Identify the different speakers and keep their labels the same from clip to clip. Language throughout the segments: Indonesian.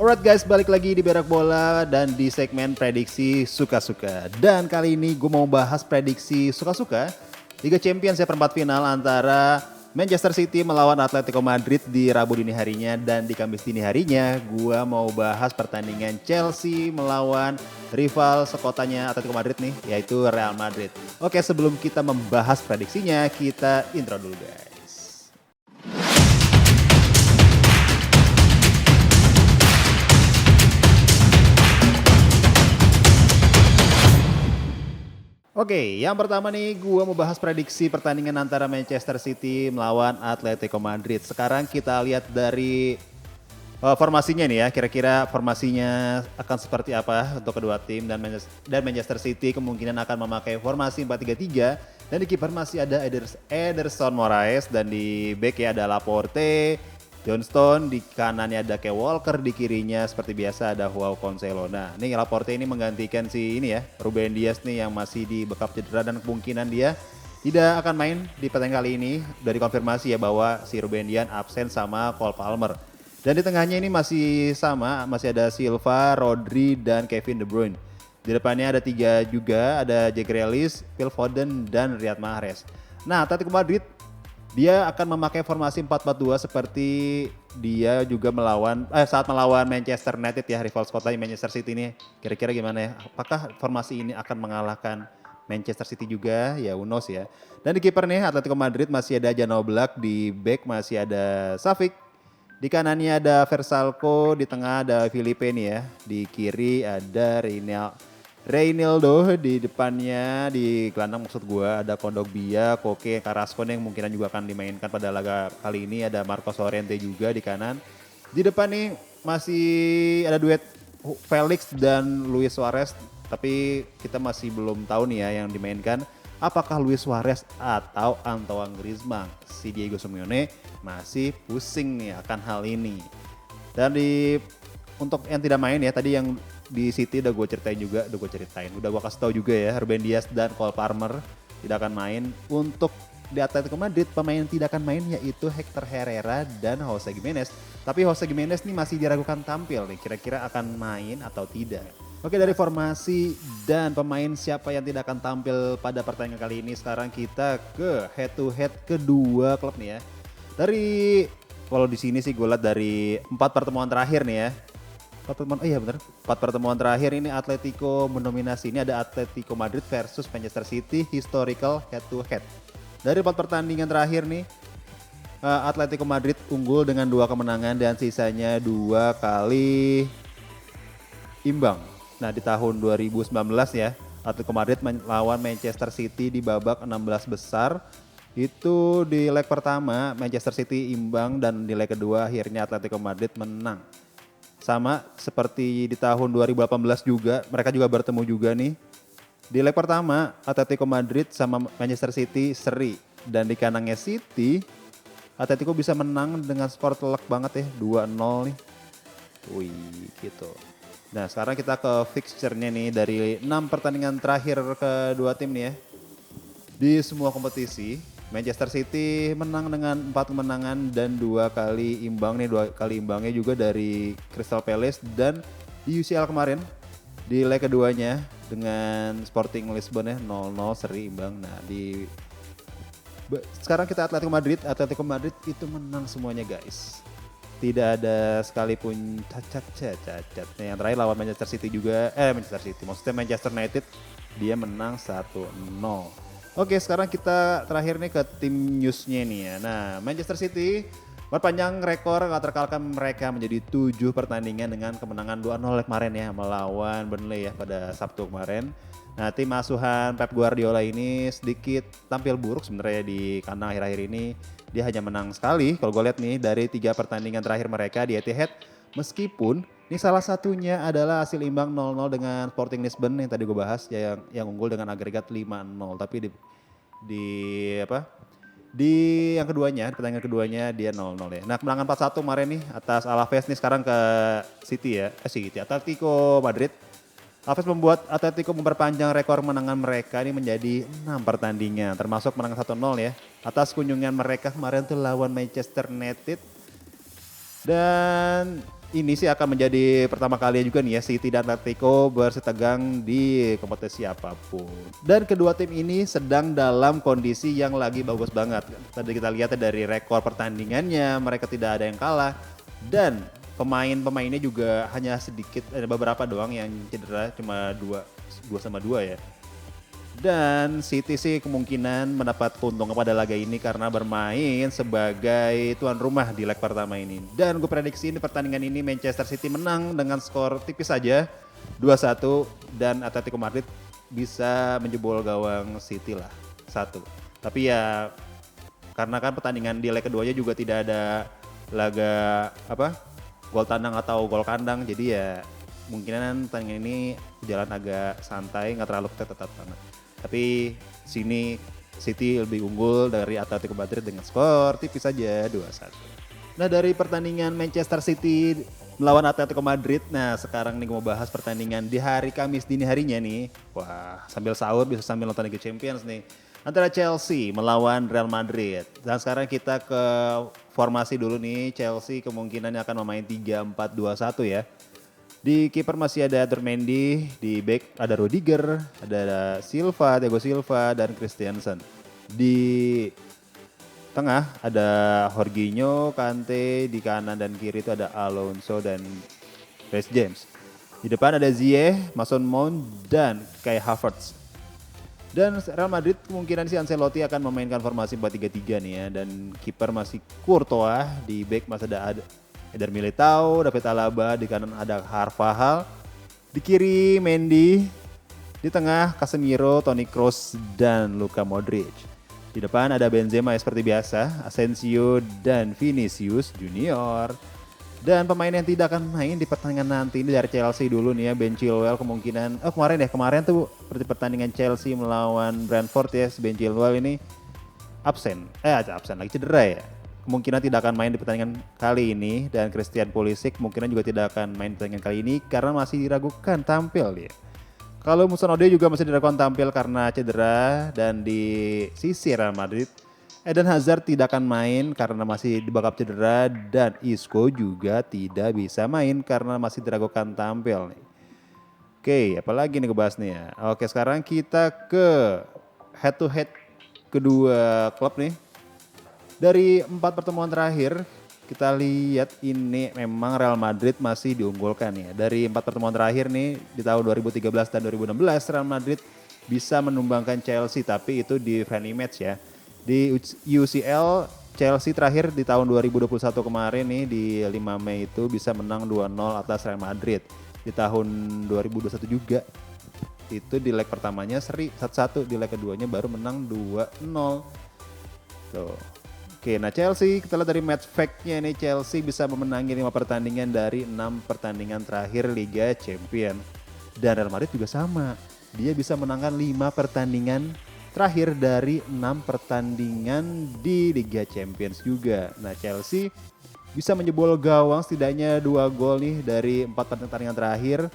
Speaker 1: Alright guys, balik lagi di Berak Bola dan di segmen prediksi suka-suka. Dan kali ini gue mau bahas prediksi suka-suka Liga Champions ya, perempat final antara Manchester City melawan Atletico Madrid di Rabu dini harinya, dan di Kamis dini harinya gue mau bahas pertandingan Chelsea melawan rival sekotanya Atletico Madrid nih, yaitu Real Madrid. Oke, sebelum kita membahas prediksinya, kita intro dulu guys. Oke, yang pertama nih gue mau bahas prediksi pertandingan antara Manchester City melawan Atletico Madrid. Sekarang kita lihat dari formasinya nih ya, kira-kira formasinya akan seperti apa untuk kedua tim, dan Manchester City kemungkinan akan memakai formasi 4-3-3, dan di kiper masih ada Ederson Moraes, dan di back ya ada Laporte, Johnston, di kanannya ada Kyle Walker, di kirinya seperti biasa ada Joao Cancelo. Nah, ini Laporte ini menggantikan si ini ya, Ruben Dias nih yang masih di backup cedera, dan kemungkinan dia tidak akan main di pertandingan kali ini. Dari konfirmasi ya bahwa si Ruben Dias absen sama Cole Palmer. Dan di tengahnya ini masih sama, masih ada Silva, Rodri, dan Kevin De Bruyne. Di depannya ada tiga juga, ada Jack Grealish, Phil Foden, dan Riyad Mahrez. Nah, Atletico Madrid dia akan memakai formasi 4-4-2 seperti dia juga saat melawan Manchester United ya, rival sekotanya Manchester City ini. Kira-kira gimana ya? Apakah formasi ini akan mengalahkan Manchester City juga? Ya, who knows ya. Dan di kiper nih Atletico Madrid masih ada Jan Oblak, di back masih ada Savic. Di kanannya ada Versalco, di tengah ada Filipe nih ya. Di kiri ada Reinildo, di depannya di gelandang maksud gue ada Kondogbia, Koke, Carrasco yang mungkin juga akan dimainkan pada laga kali ini. Ada Marcos Llorente juga di kanan. Di depan nih masih ada duet Felix dan Luis Suarez, tapi kita masih belum tahu nih ya yang dimainkan. Apakah Luis Suarez atau Antoine Griezmann? Si Diego Simeone masih pusing nih akan hal ini. Dan untuk yang tidak main ya, tadi yang di City udah gue ceritain, udah gue kasih tahu juga ya, Ruben Dias dan Cole Palmer tidak akan main. Untuk di Atletico Madrid pemain yang tidak akan main yaitu Hector Herrera dan Jose Gimenez. Tapi Jose Gimenez nih masih diragukan tampil nih, kira-kira akan main atau tidak. Oke, dari formasi dan pemain siapa yang tidak akan tampil pada pertandingan kali ini, sekarang kita ke head to head kedua klub nih ya. Kalau di sini sih gue lihat dari 4 pertemuan terakhir nih ya. 4 pertemuan terakhir ini Atletico mendominasi. Ini ada Atletico Madrid versus Manchester City historical head to head. Dari 4 pertandingan terakhir nih, Atletico Madrid unggul dengan 2 kemenangan dan sisanya 2 kali imbang. Nah, di tahun 2019 ya, Atletico Madrid melawan Manchester City di babak 16 besar. Itu di leg pertama Manchester City imbang, dan di leg kedua akhirnya Atletico Madrid menang. Sama seperti di tahun 2018 juga, mereka juga bertemu juga nih. Di leg pertama Atletico Madrid sama Manchester City seri, dan di kandangnya City Atletico bisa menang dengan skor telak banget ya, 2-0 nih. Wih, gitu. Nah, sekarang kita ke fixture-nya nih dari 6 pertandingan terakhir kedua tim nih ya. Di semua kompetisi, Manchester City menang dengan 4 kemenangan dan 2 kali imbang nih. 2 kali imbangnya juga dari Crystal Palace, dan di UCL kemarin di leg keduanya dengan Sporting Lisbon ya, 0-0 seri imbang. Nah, sekarang kita Atletico Madrid itu menang semuanya guys. Tidak ada sekalipun cacat. Nah, yang terakhir lawan Manchester City juga, maksudnya Manchester United, dia menang 1-0. Oke, sekarang kita terakhir nih ke tim newsnya nih ya. Nah, Manchester City berpanjang rekor gak terkalahkan mereka menjadi 7 pertandingan dengan kemenangan 2-0 kemarin ya, melawan Burnley ya pada Sabtu kemarin. Nah, tim asuhan Pep Guardiola ini sedikit tampil buruk sebenarnya di kandang akhir-akhir ini. Dia hanya menang sekali kalau gue lihat nih dari 3 pertandingan terakhir mereka di Etihad. Meskipun ini salah satunya adalah hasil imbang 0-0 dengan Sporting Lisbon yang tadi gue bahas ya, yang unggul dengan agregat 5-0. Tapi di yang keduanya, pertandingan keduanya dia 0-0 ya. Nah, kemenangan 4-1 kemarin nih atas Alaves nih, sekarang ke City ya. Atletico Madrid. Alaves membuat Atletico memperpanjang rekor kemenangan mereka ini menjadi 6 pertandingan, termasuk menang 1-0 ya. Atas kunjungan mereka kemarin tuh lawan Manchester United. Dan ini sih akan menjadi pertama kalinya juga nih ya City dan Atletico bersetegang di kompetisi apapun. Dan kedua tim ini sedang dalam kondisi yang lagi bagus banget. Tadi kita lihat dari rekor pertandingannya, mereka tidak ada yang kalah. Dan pemain-pemainnya juga hanya sedikit, ada beberapa doang yang cedera, cuma dua sama dua ya. Dan City sih kemungkinan mendapat keuntungan pada laga ini karena bermain sebagai tuan rumah di leg pertama ini. Dan gue prediksi di pertandingan ini Manchester City menang dengan skor tipis saja 2-1 dan Atletico Madrid bisa menjebol gawang City lah 1. Tapi ya karena kan pertandingan di leg keduanya juga tidak ada laga gol tandang atau gol kandang, jadi ya kemungkinan pertandingan ini jalan agak santai, nggak terlalu ketat banget. Tapi sini City lebih unggul dari Atletico Madrid dengan skor tipis saja 2-1. Nah dari pertandingan Manchester City melawan Atletico Madrid, nah sekarang nih gue mau bahas pertandingan di hari Kamis dini harinya nih. Wah sambil sahur bisa sambil nonton Liga Champions nih. Antara Chelsea melawan Real Madrid. Dan sekarang kita ke formasi dulu nih, Chelsea kemungkinannya akan memain 3-4-2-1 ya. Di kiper masih ada Dortmendi, di back ada Rudiger, ada Silva, Thiago Silva, dan Christensen. Di tengah ada Jorginho, Kante, di kanan dan kiri itu ada Alonso dan Reece James. Di depan ada Ziyech, Mason Mount, dan Kai Havertz. Dan Real Madrid kemungkinan si Ancelotti akan memainkan formasi 4-3-3 nih ya. Dan kiper masih Courtois, di back masih ada Eder Militao, David Alaba, di kanan ada Carvajal, di kiri Mendy, di tengah Casemiro, Toni Kroos, dan Luka Modric. Di depan ada Benzema seperti biasa, Asensio, dan Vinicius Junior. Dan pemain yang tidak akan main di pertandingan nanti ini dari Chelsea dulu nih ya, Ben Chilwell kemungkinan, kemarin tuh seperti pertandingan Chelsea melawan Brentford ya, Ben Chilwell ini absen lagi cedera ya. Kemungkinan tidak akan main di pertandingan kali ini dan Christian Pulisic kemungkinan juga tidak akan main di pertandingan kali ini karena masih diragukan tampil dia. Kalau Mason Ode juga masih diragukan tampil karena cedera dan di sisi Real Madrid Eden Hazard tidak akan main karena masih di backup cedera dan Isco juga tidak bisa main karena masih diragukan tampil nih. Oke, apalagi nih gue bahas nih ya. Oke, sekarang kita ke head to head kedua klub nih. Dari 4 pertemuan terakhir, kita lihat ini memang Real Madrid masih diunggulkan ya. Dari 4 pertemuan terakhir nih di tahun 2013 dan 2016 Real Madrid bisa menumbangkan Chelsea tapi itu di friendly match ya. Di UCL Chelsea terakhir di tahun 2021 kemarin nih di 5 Mei itu bisa menang 2-0 atas Real Madrid. Di tahun 2021 juga itu di leg pertamanya seri 1-1, di leg keduanya baru menang 2-0. Tuh. Oke, nah Chelsea kita lihat dari match fact-nya nih Chelsea bisa memenangi 5 pertandingan dari 6 pertandingan terakhir Liga Champions. Dan Real Madrid juga sama, dia bisa menangkan 5 pertandingan terakhir dari 6 pertandingan di Liga Champions juga. Nah Chelsea bisa menjebol gawang setidaknya 2 gol nih dari 4 pertandingan terakhir.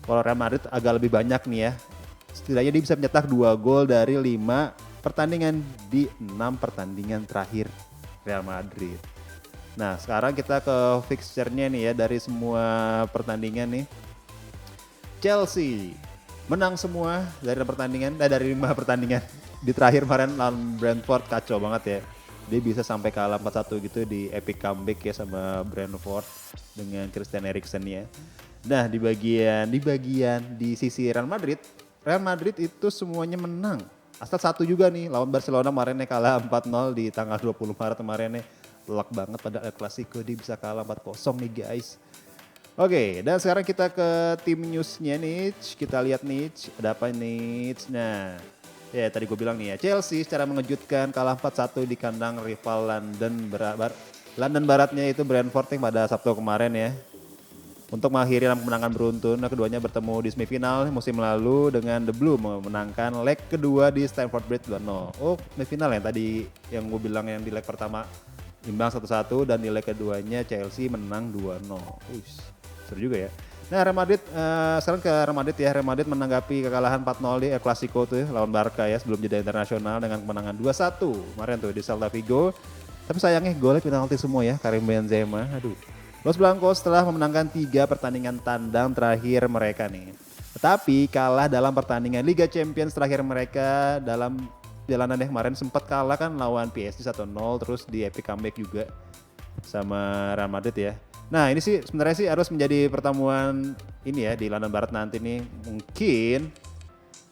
Speaker 1: Kalau Real Madrid agak lebih banyak nih ya, setidaknya dia bisa mencetak 2 gol dari 5 pertandingan di 6 pertandingan terakhir Real Madrid. Nah sekarang kita ke fixture-nya nih ya dari semua pertandingan nih. Chelsea menang semua dari 5 pertandingan. Di terakhir kemarin lawan Brentford kacau banget ya. Dia bisa sampai kalah 4-1 gitu di epic comeback ya sama Brentford dengan Christian Eriksen ya. Nah di sisi Real Madrid itu semuanya menang. Asal 1 juga nih lawan Barcelona kemarinnya kalah 4-0 di tanggal 20 Maret kemarinnya. Telak banget pada El Clasico dia bisa kalah 4-0 nih guys. Oke, dan sekarang kita ke tim newsnya nih. Kita lihat nih ada apa nih. Nah ya tadi gue bilang nih ya Chelsea secara mengejutkan kalah 4-1 di kandang rival London Baratnya itu Brentford pada Sabtu kemarin ya. Untuk mengakhiri 6 kemenangan beruntun, keduanya bertemu di semifinal musim lalu dengan The Blue memenangkan leg kedua di Stamford Bridge 2-0. Oh, semifinal yang tadi yang gue bilang yang di leg pertama imbang 1-1 dan di leg keduanya Chelsea menang 2-0. Seru juga ya. Nah, Real Madrid sekarang ke Real Madrid ya. Real Madrid menanggapi kekalahan 4-0 di El Clasico tuh ya, lawan Barca ya sebelum jeda internasional dengan kemenangan 2-1 kemarin tuh di Celta Vigo. Tapi sayangnya golnya penalti semua ya, Karim Benzema. Aduh. Los Blancos telah memenangkan 3 pertandingan tandang terakhir mereka nih. Tetapi kalah dalam pertandingan Liga Champions terakhir mereka dalam jalanan yang kemarin sempat kalah kan lawan PSG 1-0 terus di epic comeback juga sama Real Madrid ya. Nah ini sih sebenarnya sih harus menjadi pertemuan ini ya di London Barat nanti nih. Mungkin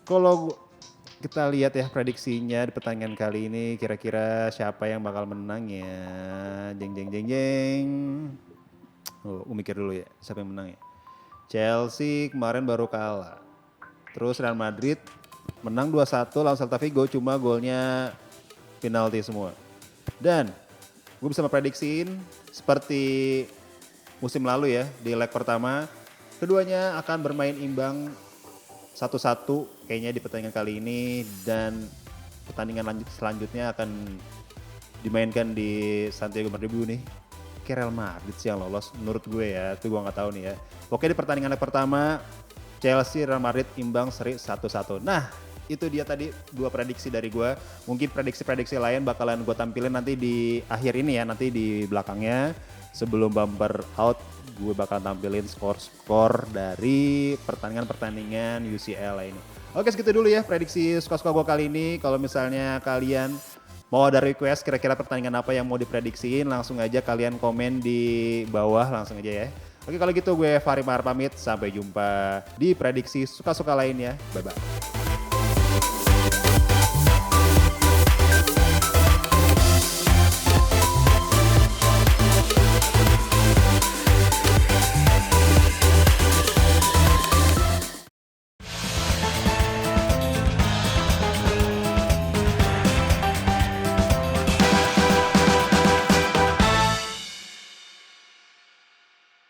Speaker 1: kalau kita lihat ya prediksinya di pertandingan kali ini kira-kira siapa yang bakal menang ya. Jeng jeng jeng jeng. Oh, gue mikir dulu ya siapa yang menang ya. Chelsea kemarin baru kalah. Terus Real Madrid menang 2-1 lawan Celta Vigo cuma golnya penalti semua. Dan gue bisa memprediksiin seperti musim lalu ya di leg pertama. Keduanya akan bermain imbang 1-1 kayaknya di pertandingan kali ini dan pertandingan selanjutnya akan dimainkan di Santiago Bernabeu nih. Kayak Real Madrid sih yang lolos menurut gue ya, itu gue gak tahu nih ya. Oke di pertandingan leg pertama Chelsea Real Madrid imbang seri 1-1. Nah itu dia tadi 2 prediksi dari gue. Mungkin prediksi-prediksi lain bakalan gue tampilin nanti di akhir ini ya, nanti di belakangnya. Sebelum bumper out, gue bakal tampilin skor-skor dari pertandingan-pertandingan UCL ini. Oke segitu dulu ya prediksi suka-suka gue kali ini. Kalau misalnya kalian mau ada request kira-kira pertandingan apa yang mau diprediksiin, langsung aja kalian komen di bawah langsung aja ya. Oke kalau gitu gue Fahri Mahar pamit, sampai jumpa di prediksi suka-suka lainnya. Bye-bye.